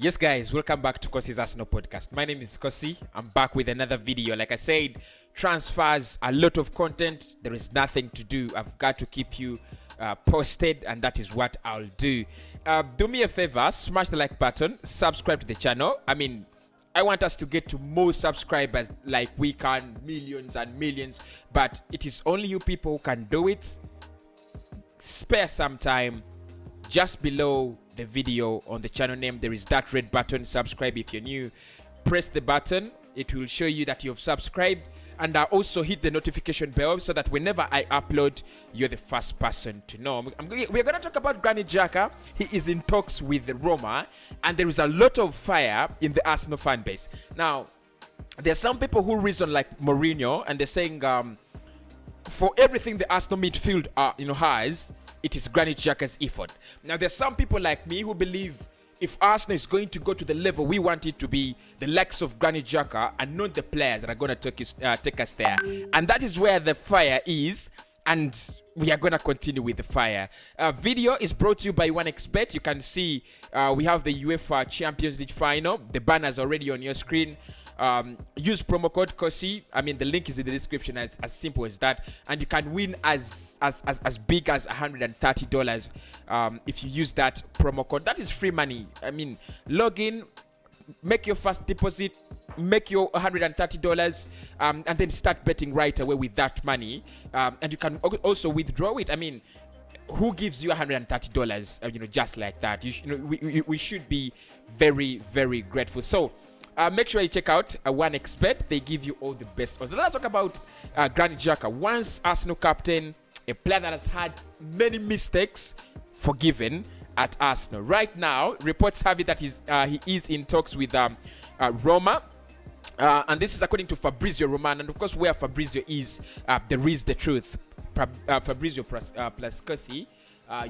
Yes, guys, welcome back to Cossy's Arsenal podcast. My name is Cossy. I'm back with another video. Like I said, transfers, a lot of content. There is nothing to do. I've got to keep you posted, and that is what I'll do. Do me a favor, smash the like button, subscribe to the channel. I want us to get to more subscribers like we can, millions and millions, but it is only you people who can do it. Spare some time. Just below the video on the channel name, there is that red button. Subscribe if you're new. Press the button. It will show you that you've subscribed. And also hit the notification bell so that whenever I upload, you're the first person to know. We're going to talk about Granit Xhata. He is in talks with Roma. And there is a lot of fire in the Arsenal fan base. Now, there are some people who reason like Mourinho. And they're saying for everything the Arsenal midfield has, it is Granit Xhata's effort. Now, there's some people like me who believe if Arsenal is going to go to the level we want it to be, the likes of Granit Xhata and not the players that are going to take us there. And that is where the fire is. And we are going to continue with the fire. Video is brought to you by OneXBet. You can see we have the UEFA Champions League final. The banner's already on your screen. Use promo code Cossy. The link is in the description, as simple as that. And you can win as big as $130 if you use that promo code. That is free money. Log in, make your first deposit, make your $130, and then start betting right away with that money. And you can also withdraw it. Who gives you $130? Just like that. We should be very, very grateful. So. Make sure you check out OneXBet. They give you all the best odds. Let's talk about Granit Xhata. Once Arsenal captain, a player that has had many mistakes forgiven at Arsenal. Right now, reports have it that he is in talks with Roma. And this is according to Fabrizio Romano. And of course, where Fabrizio is, there is the truth. Fabrizio plus Cossy.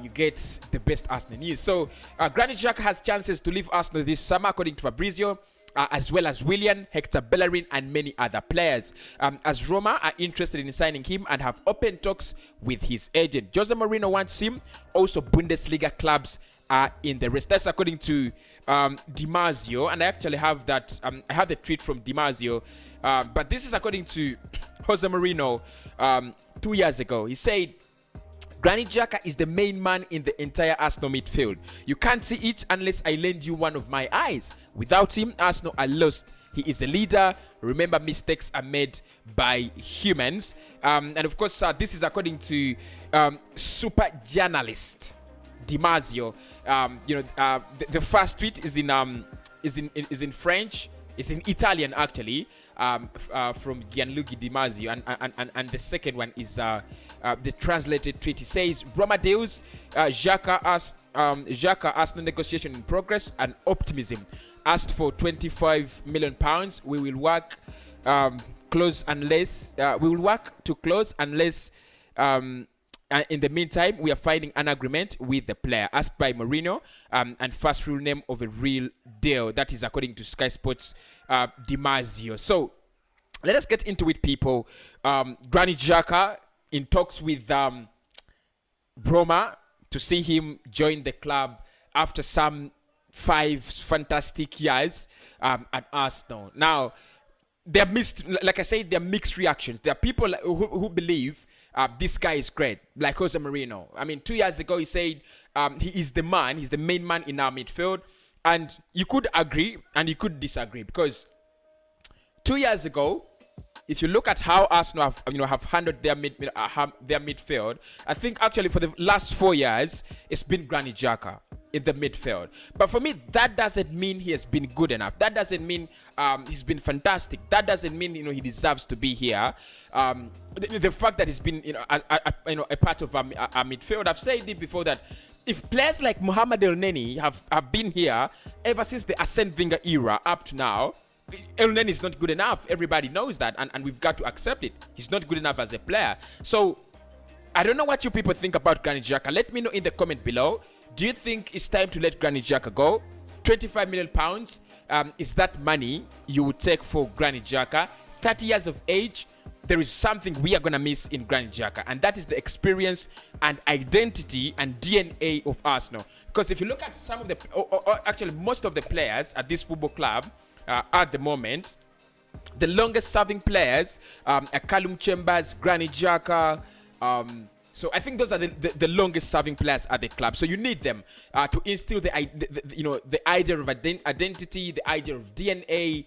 You get the best Arsenal news. So, Granit Xhata has chances to leave Arsenal this summer, according to Fabrizio. As well as Willian, Hector Bellerin, and many other players. As Roma are interested in signing him and have open talks with his agent. Jose Mourinho wants him. Also, Bundesliga clubs are in the race. That's according to Di Marzio. And I actually have that. I have the tweet from Di Marzio. But this is according to Jose Mourinho 2 years ago. He said, Granit Xhata is the main man in the entire Arsenal midfield. You can't see it unless I lend you one of my eyes. Without him, Arsenal are lost. He is a leader. Remember, mistakes are made by humans. And of course, this is according to super journalist Di Marzio. The first tweet is in French. It's in Italian actually. From Gianluigi Di Marzio, and the second one is the translated tweet. It says, Roma deals, Xhata Arsenal negotiation in progress, and optimism. Asked for £25 million. We will work close unless in the meantime, we are finding an agreement with the player. Asked by Mourinho, and first real name of a real deal. That is according to Sky Sports Di Marzio. So let us get into it, people. Granit Xhata in talks with Roma to see him join the club after some 5 fantastic years at Arsenal. Now, there are mixed reactions. There are people who believe this guy is great, like Jose Mourinho. 2 years ago, he said he is the man, he's the main man in our midfield. And you could agree and you could disagree, because 2 years ago, if you look at how Arsenal have handled their midfield, I think actually for the last 4 years, it's been Granit Xhata in the midfield. But for me, that doesn't mean he has been good enough. That doesn't mean he's been fantastic. That doesn't mean he deserves to be here. The fact that he's been a part of our midfield, I've said it before that if players like Mohamed El Neni have been here ever since the Arsene Wenger era up to now, El Neni is not good enough. Everybody knows that, and we've got to accept it. He's not good enough as a player. So I don't know what you people think about Granit Xhata. Let me know in the comment below. Do you think it's time to let Granit Xhata go? £25 million is that money you would take for Granit Xhata? 30 years of age. There is something we are going to miss in Granit Xhata, and that is the experience and identity and DNA of Arsenal. Because if you look at some of the, or actually most of the players at this football club at the moment, the longest serving players are Callum Chambers, Granit Xhaka. So I think those are the longest serving players at the club. So you need them to instill the idea of identity, the idea of DNA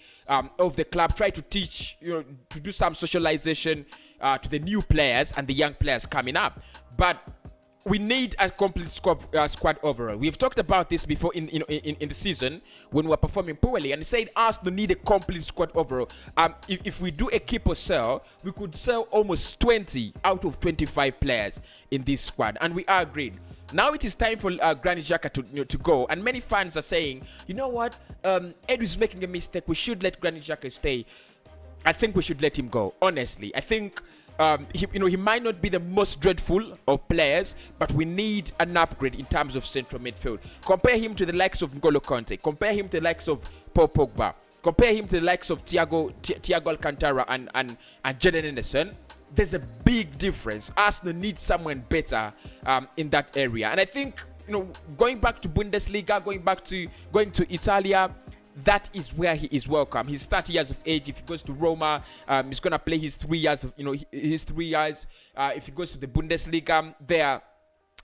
of the club. Try to teach, to do some socialization to the new players and the young players coming up. But we need a complete squad overall. We've talked about this before in the season when we were performing poorly, and said Arsenal need a complete squad overall. If we do a keep or sell, we could sell almost 20 out of 25 players in this squad, and we are agreed. Now it is time for Granit Xhaka to go, and many fans are saying, you know what, Edu is making a mistake. We should let Granit Xhaka stay. I think we should let him go. Honestly, I think. He might not be the most dreadful of players, but we need an upgrade in terms of central midfield. Compare him to the likes of N'Golo Kante. Compare him to the likes of Paul Pogba. Compare him to the likes of Thiago Alcantara and Jadon Henderson. There's a big difference. Arsenal needs someone better in that area. And I think, going back to Bundesliga, going to Italia, that is where he is welcome. He's 30 years of age. If he goes to Roma, he's gonna play his 3 years. His 3 years. If he goes to the Bundesliga, there,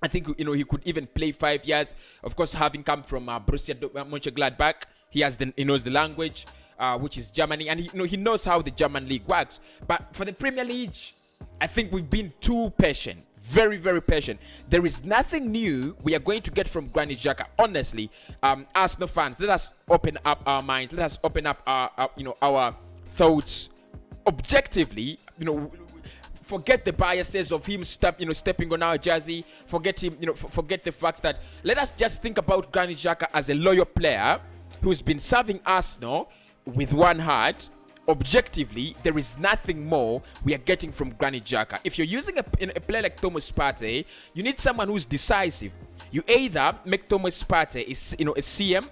I think he could even play 5 years. Of course, having come from Borussia Mönchengladbach, he knows the language, which is Germany, and he knows how the German league works. But for the Premier League, I think we've been too patient. Very, very patient. There is nothing new we are going to get from Granit Xhaka. Honestly, Arsenal fans, let us open up our minds. Let us open up our thoughts objectively. Forget the biases of him stepping on our jersey. Forget him. Forget the fact that, let us just think about Granit Xhaka as a loyal player who's been serving Arsenal with one heart. Objectively, there is nothing more we are getting from Granit Xhaka. If you're using a player like Thomas Partey, you need someone who's decisive. You either make Thomas Partey a CM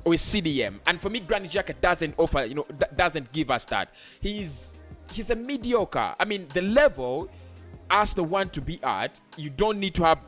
or a CDM, and for me, Granit Xhaka doesn't offer, doesn't give us that. He's a mediocre. I mean, the level Arsenal want to be at, you don't need to have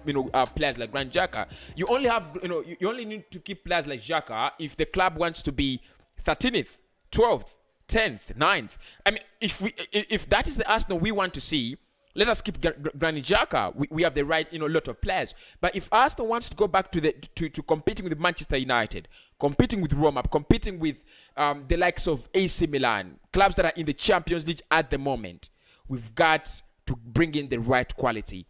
players like Granit Xhaka. You only have you only need to keep players like Xhaka if the club wants to be 13th, 12th. 10th, 9th. I mean, if that is the Arsenal we want to see, let us keep Granit Xhaka. We have the right, lot of players. But if Arsenal wants to go back to competing with Manchester United, competing with Roma, competing with the likes of AC Milan, clubs that are in the Champions League at the moment, we've got to bring in the right quality.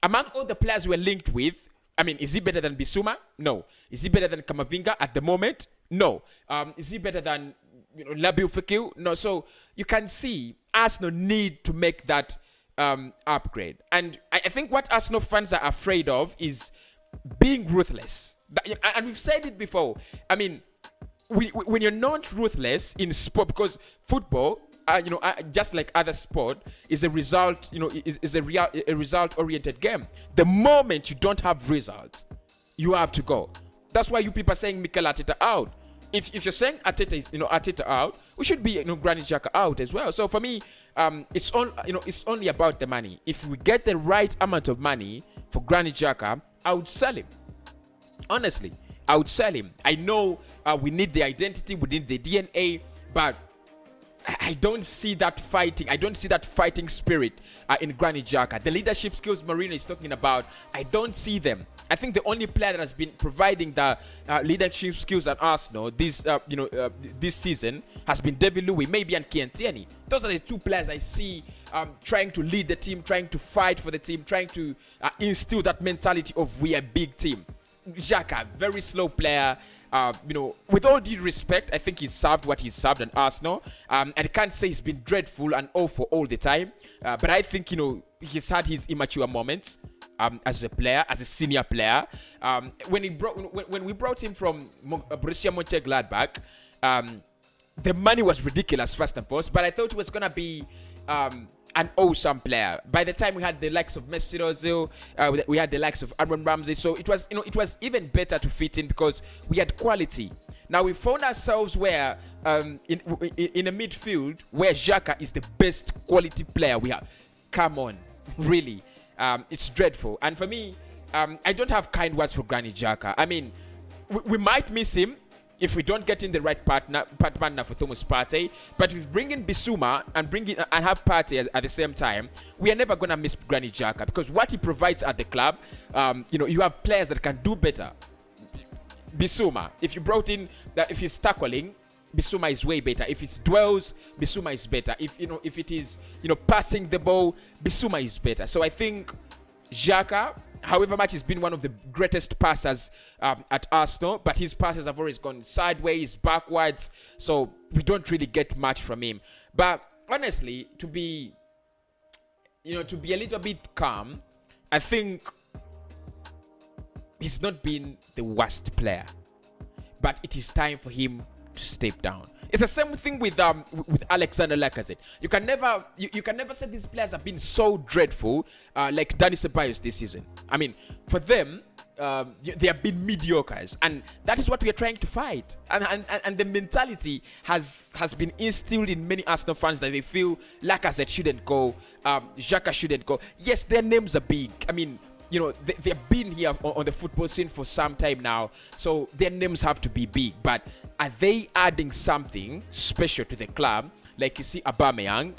Among all the players we're linked with, I mean, is he better than Bissouma? No. Is he better than Camavinga at the moment? No. Is he better than Nabil Fekir? No. So you can see Arsenal need to make that upgrade. And I think what Arsenal fans are afraid of is being ruthless. And we've said it before. I mean, when you're not ruthless in sport, because football, just like other sport, is a result, is a result-oriented game. The moment you don't have results, you have to go. That's why you people are saying Mikel Arteta out. If you're saying Arteta is Arteta out, we should be Granit Xhaka out as well. So for me, it's only about the money. If we get the right amount of money for Granit Xhaka, I would sell him. Honestly, I would sell him. I know we need the identity, we need the DNA, but I don't see that fighting. I don't see that fighting spirit in Granit Xhaka. The leadership skills Mourinho is talking about, I don't see them. I think the only player that has been providing the leadership skills at Arsenal this season has been David Luiz, maybe, and Kieran Tierney. Those are the two players I see trying to lead the team, trying to fight for the team, trying to instill that mentality of we are a big team. Xhaka, very slow player. With all due respect, I think he's served what he's served at Arsenal. And I can't say he's been dreadful and awful all the time. But I think, he's had his immature moments as a player, as a senior player. When we brought him from Borussia Mönchengladbach, the money was ridiculous, first and foremost. But I thought it was going to be an awesome player. By the time we had the likes of Mesut Ozil, we had the likes of Aaron Ramsey, so it was even better to fit in because we had quality. Now we found ourselves where in a midfield where Xhaka is the best quality player we have. Come on, really, it's dreadful. And for me, I don't have kind words for Granit Xhaka. I mean, we might miss him if we don't get in the right partner for Thomas Partey. But if we bring in Bissouma and have Partey at the same time, we are never gonna miss Granit Xhaka, because what he provides at the club, you have players that can do better. Bissouma, if you brought in that, if he's tackling, Bissouma is way better. If it's dwells, Bissouma is better. If it is passing the ball, Bissouma is better. So I think Xhaka, however much he's been one of the greatest passers at Arsenal, but his passes have always gone sideways, backwards, so we don't really get much from him. But honestly, to be a little bit calm, I think he's not been the worst player, but it is time for him to step down. It's the same thing with Alexander Lacazette. You can never say these players have been so dreadful like Dani Ceballos this season. I mean, for them, they have been mediocres, and that is what we are trying to fight. And the mentality has been instilled in many Arsenal fans that they feel Lacazette shouldn't go, Xhaka shouldn't go. Yes, their names are big. I mean, they've been here on the football scene for some time now, so their names have to be big. But are they adding something special to the club? Like you see Aubameyang?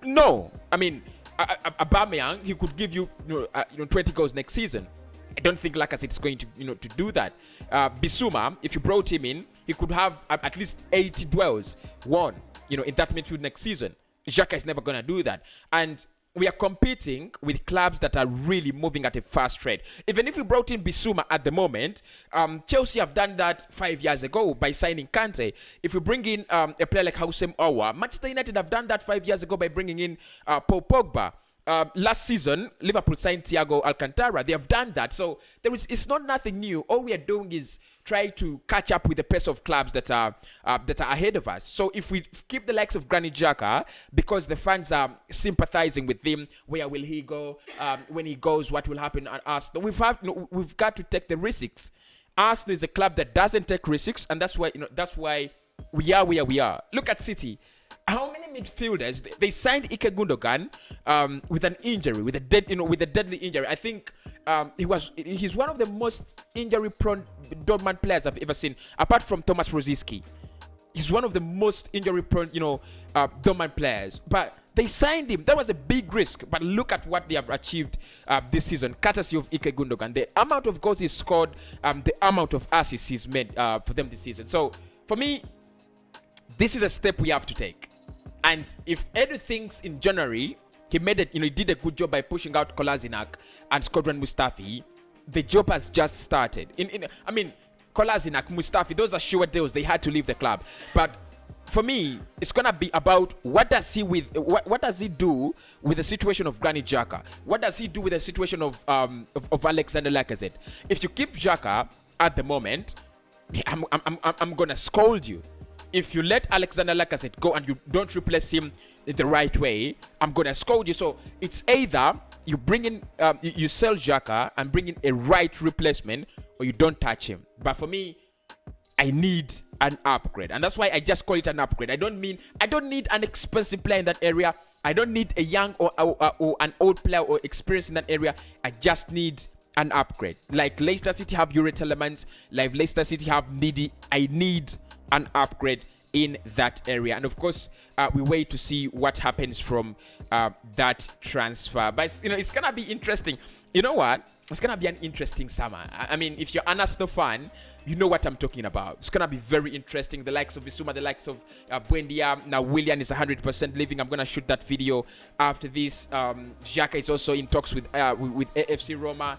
No. I mean, Aubameyang, he could give you 20 goals next season. I don't think Lacazette is going to do that. Bissouma, if you brought him in, he could have at least 80 duels won, in that midfield next season. Xhaka is never going to do that. And we are competing with clubs that are really moving at a fast rate. Even if we brought in Bissouma at the moment, Chelsea have done that 5 years ago by signing Kante. If we bring in a player like Houssem Aouar, Manchester United have done that 5 years ago by bringing in Paul Pogba. Last season, Liverpool signed Thiago Alcantara. They have done that. So it's not nothing new. All we are doing is try to catch up with the pace of clubs that are ahead of us. So if we keep the likes of Granit Xhaka, because the fans are sympathizing with him, where will he go? When he goes, what will happen at Arsenal? We've got to take the risks. Arsenal is a club that doesn't take risks, and that's why we are where we are. Look at City. How many midfielders they signed Ike Gundogan with an injury, with a deadly injury? I think he's one of the most injury-prone Dortmund players I've ever seen, apart from Thomas Rosicky. He's one of the most injury-prone, Dortmund players. But they signed him. That was a big risk. But look at what they have achieved this season, courtesy of Ike Gundogan. The amount of goals he scored, the amount of assists he's made for them this season. So for me, this is a step we have to take. And if Edu thinks in January he made it, he did a good job by pushing out Kolasinac and Shkodran Mustafi, the job has just started. I mean, Kolasinac, Mustafi, those are sure deals. They had to leave the club. But for me, it's gonna be about what does he do with the situation of Granit Xhaka? What does he do with the situation of Alexander Lacazette? If you keep Xhaka at the moment, I'm gonna scold you. If you let Alexander Lacazette go and you don't replace him the right way, I'm gonna scold you. So it's either you bring in, you sell Xhaka and bring in a right replacement, or you don't touch him. But for me, I need an upgrade, and that's why I just call it an upgrade. I don't need an expensive player in that area. I don't need a young or an old player or experience in that area. I just need an upgrade. Like Leicester City have Yuri Telemans, like Leicester City have Ndidi. I need an upgrade in that area, and of course we wait to see what happens from that transfer. But it's gonna be interesting. You know what, it's gonna be an interesting summer. I mean, if you're an Arsenal fan, you know what I'm talking about. It's gonna be very interesting. The likes of Bissouma, the likes of Buendia. Now Willian is 100% leaving. I'm gonna shoot that video after this. Xhaka is also in talks with AFC Roma.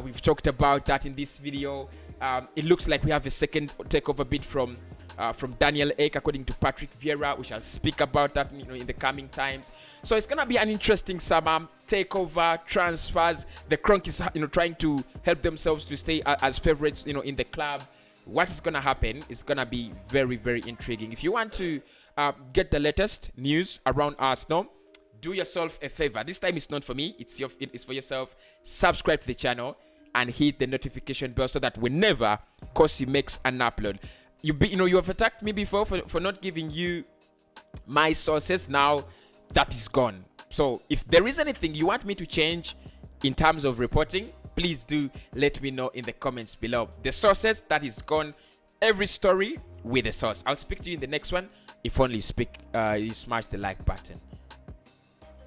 We've talked about that in this video. It looks like we have a second takeover bid from Daniel Ek, according to Patrick Vieira. We shall speak about that in the coming times. So it's gonna be an interesting summer. Takeover, transfers. The Cronk is trying to help themselves to stay as favorites in the club. What is gonna happen is gonna be very, very intriguing. If you want to get the latest news around Arsenal, do yourself a favor. This time it's not for me, it's for yourself. Subscribe to the channel and hit the notification bell so that whenever Cossy makes an upload, you have attacked me before for not giving you my sources. Now that is gone. So if there is anything you want me to change in terms of reporting, please do let me know in the comments below the sources that is gone. Every story with a source. I'll speak to you in the next one. If only you smash the like button.